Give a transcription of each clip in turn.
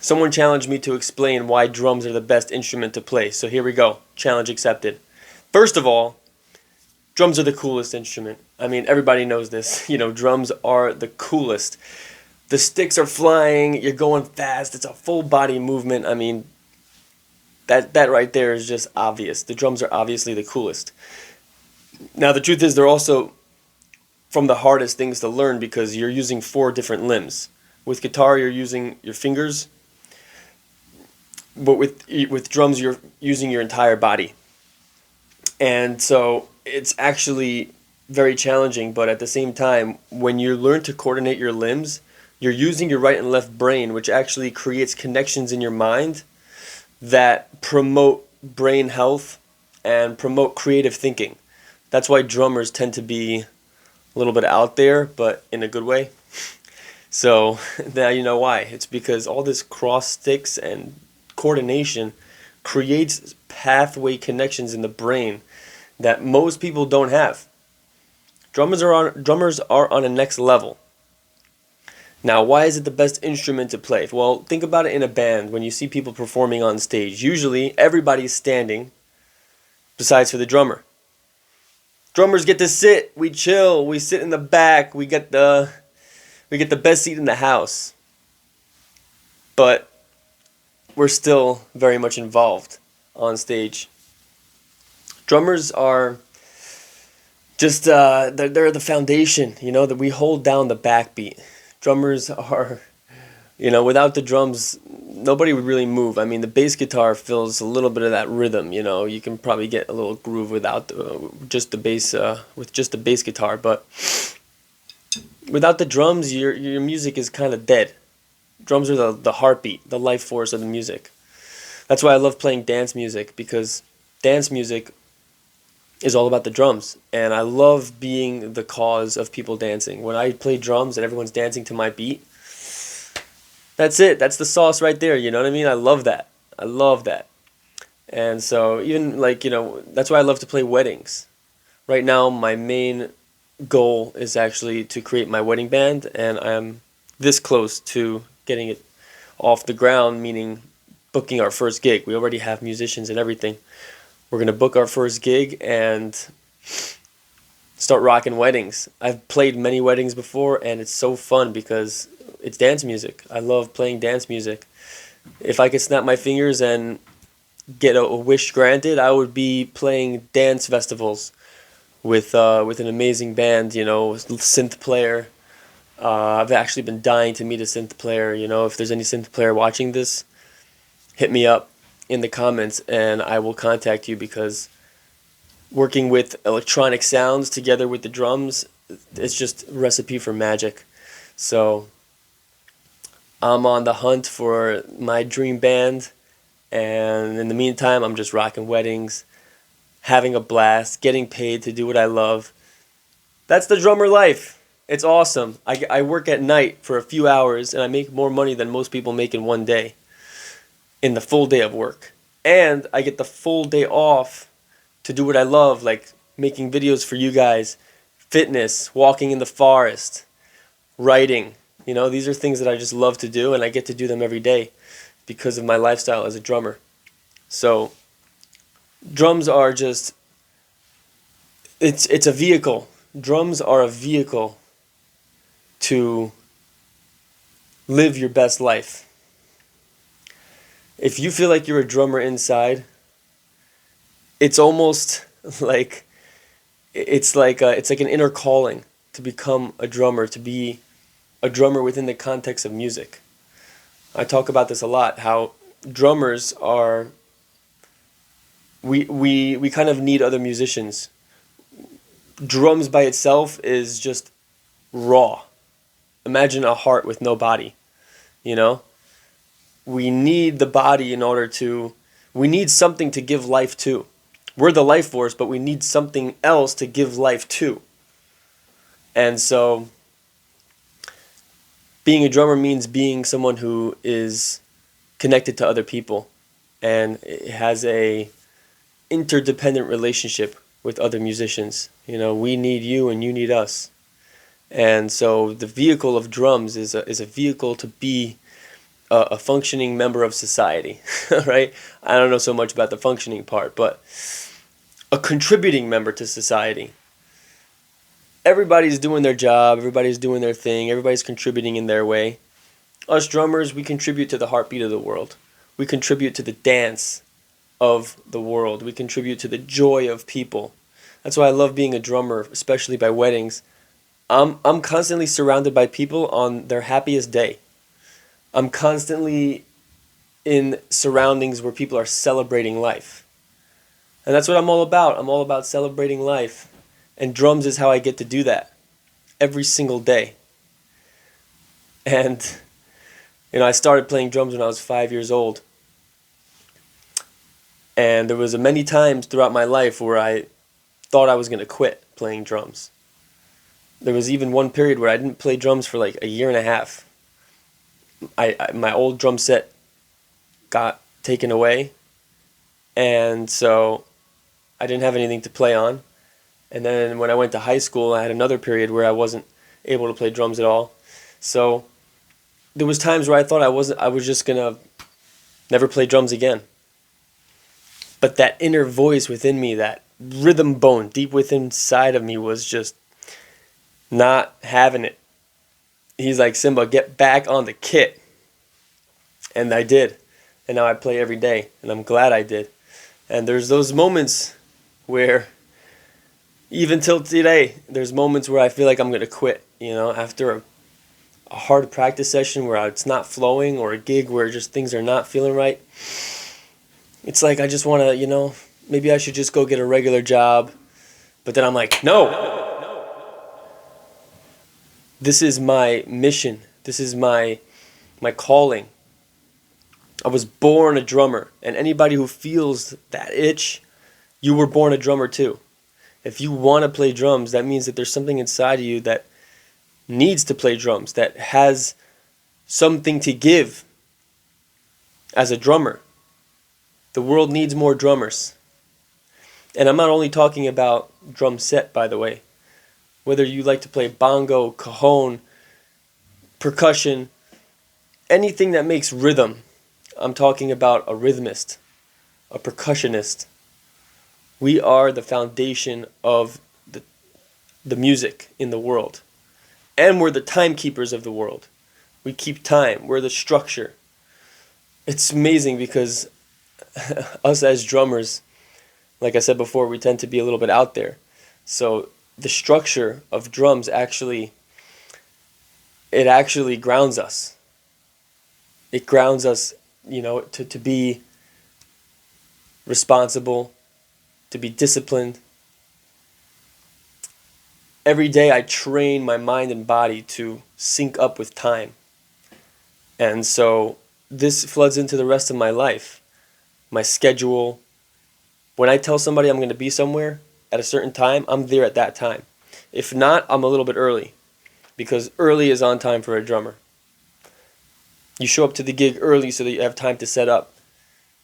Someone challenged me to explain why drums are the best instrument to play. So here we go. Challenge accepted. First of all, drums are the coolest instrument. I mean, everybody knows this. Drums are the coolest. The sticks are flying, you're going fast, it's a full body movement. I mean, that right there is just obvious. The drums are obviously the coolest. Now, the truth is they're also from the hardest things to learn because you're using 4 different limbs. With guitar, you're using your fingers, but with drums, you're using your entire body. And so it's actually very challenging, but at the same time, when you learn to coordinate your limbs, you're using your right and left brain, which actually creates connections in your mind that promote brain health and promote creative thinking. That's why drummers tend to be a little bit out there, but in a good way. So now you know why. It's because all this cross sticks and coordination creates pathway connections in the brain that most people don't have. Drummers are on a next level. Now, why is it the best instrument to play? Well, think about it in a band. When you see people performing on stage, usually everybody's standing, besides for the drummer. Drummers get to sit. We chill. We sit in the back. We get the best seat in the house. But we're still very much involved on stage. Drummers are just they're the foundation, that we hold down the backbeat. Drummers are, without the drums, nobody would really move. I mean, the bass guitar fills a little bit of that rhythm. You can probably get a little groove without just the bass with just the bass guitar, but without the drums, your music is kind of dead. Drums are the heartbeat, the life force of the music. That's why I love playing dance music, because dance music is all about the drums, and I love being the cause of people dancing. When I play drums and everyone's dancing to my beat, that's it. That's the sauce right there, you know what I mean? I love that. And so even that's why I love to play weddings. Right now, my main goal is actually to create my wedding band, and I'm this close to getting it off the ground, meaning booking our first gig. We already have musicians and everything. We're going to book our first gig and start rocking weddings. I've played many weddings before, and it's so fun because it's dance music. I love playing dance music. If I could snap my fingers and get a wish granted, I would be playing dance festivals with an amazing band, synth player. I've actually been dying to meet a synth player. If there's any synth player watching this, hit me up in the comments and I will contact you, because working with electronic sounds together with the drums, it's just a recipe for magic. So I'm on the hunt for my dream band, and in the meantime, I'm just rocking weddings, having a blast, getting paid to do what I love. That's the drummer life. It's awesome. I work at night for a few hours, and I make more money than most people make in one day, in the full day of work. And I get the full day off to do what I love, like making videos for you guys, fitness, walking in the forest, writing. These are things that I just love to do, and I get to do them every day because of my lifestyle as a drummer. So drums are just, it's a vehicle. Drums are a vehicle to live your best life. If you feel like you're a drummer inside, it's almost like it's like an inner calling to become a drummer, to be a drummer within the context of music. I talk about this a lot, how drummers are, we kind of need other musicians. Drums by itself is just raw. Imagine a heart with no body, We need the body we need something to give life to. We're the life force, but we need something else to give life to. And so being a drummer means being someone who is connected to other people and has a interdependent relationship with other musicians. We need you and you need us. And so the vehicle of drums is a vehicle to be a functioning member of society, right? I don't know so much about the functioning part, but a contributing member to society. Everybody's doing their job, everybody's doing their thing, everybody's contributing in their way. Us drummers, we contribute to the heartbeat of the world. We contribute to the dance of the world. We contribute to the joy of people. That's why I love being a drummer, especially by weddings. I'm constantly surrounded by people on their happiest day. I'm constantly in surroundings where people are celebrating life. And that's what I'm all about. I'm all about celebrating life. And drums is how I get to do that every single day. And, I started playing drums when I was 5 years old. And there was many times throughout my life where I thought I was going to quit playing drums. There was even one period where I didn't play drums for like a year and a half. My old drum set got taken away, and so I didn't have anything to play on. And then when I went to high school, I had another period where I wasn't able to play drums at all. So there was times where I thought I was just gonna never play drums again. But that inner voice within me, that rhythm bone deep within inside of me, was just not having it. He's like, Simba, get back on the kit. And I did. And now I play every day, and I'm glad I did. And there's those moments where, even till today, there's moments where I feel like I'm going to quit, after a hard practice session where it's not flowing, or a gig where just things are not feeling right. It's like I just want to, maybe I should just go get a regular job. But then I'm like, no. This is my mission. This is my calling. I was born a drummer. And anybody who feels that itch, you were born a drummer too. If you want to play drums, that means that there's something inside of you that needs to play drums, that has something to give as a drummer. The world needs more drummers. And I'm not only talking about drum set, by the way. Whether you like to play bongo, cajon, percussion, anything that makes rhythm. I'm talking about a rhythmist, a percussionist. We are the foundation of the music in the world. And we're the timekeepers of the world. We keep time. We're the structure. It's amazing because us as drummers, like I said before, we tend to be a little bit out there. So the structure of drums actually grounds us. It grounds us, to be responsible, to be disciplined. Every day I train my mind and body to sync up with time. And so this floods into the rest of my life, my schedule. When I tell somebody I'm going to be somewhere at a certain time, I'm there at that time. If not, I'm a little bit early, because early is on time for a drummer. You show up to the gig early so that you have time to set up.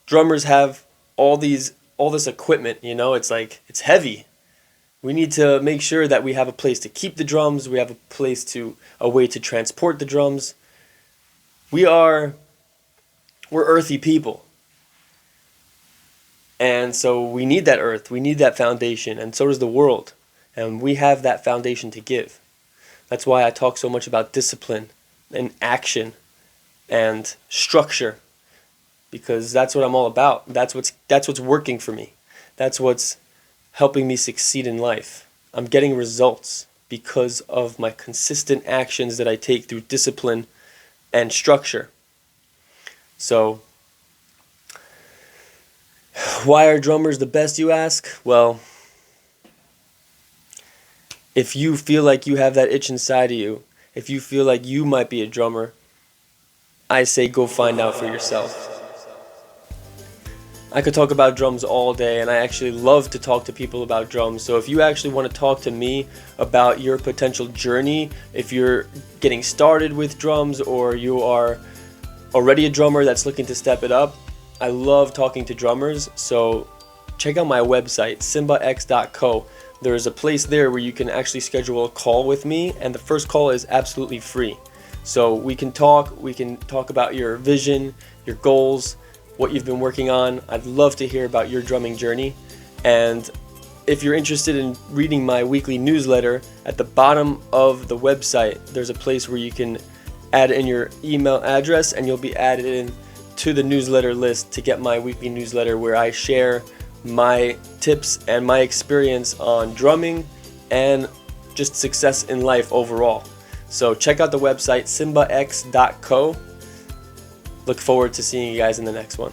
Drummers have all this equipment, it's heavy. We need to make sure that we have a place to keep the drums, we have a way to transport the drums. We're earthy people. And so we need that earth, we need that foundation, and so does the world. And we have that foundation to give. That's why I talk so much about discipline and action and structure, because that's what I'm all about. That's what's working for me. That's what's helping me succeed in life. I'm getting results because of my consistent actions that I take through discipline and structure. So, why are drummers the best, you ask? Well, if you feel like you have that itch inside of you, if you feel like you might be a drummer, I say go find out for yourself. I could talk about drums all day, and I actually love to talk to people about drums. So if you actually want to talk to me about your potential journey, if you're getting started with drums or you are already a drummer that's looking to step it up, I love talking to drummers. So check out my website, simbax.co. There's a place there where you can actually schedule a call with me, and the first call is absolutely free. So we can talk about your vision, your goals, what you've been working on. I'd love to hear about your drumming journey. And if you're interested in reading my weekly newsletter, at the bottom of the website, there's a place where you can add in your email address and you'll be added in to the newsletter list to get my weekly newsletter where I share my tips and my experience on drumming and just success in life overall. So check out the website simbax.co. Look forward to seeing you guys in the next one.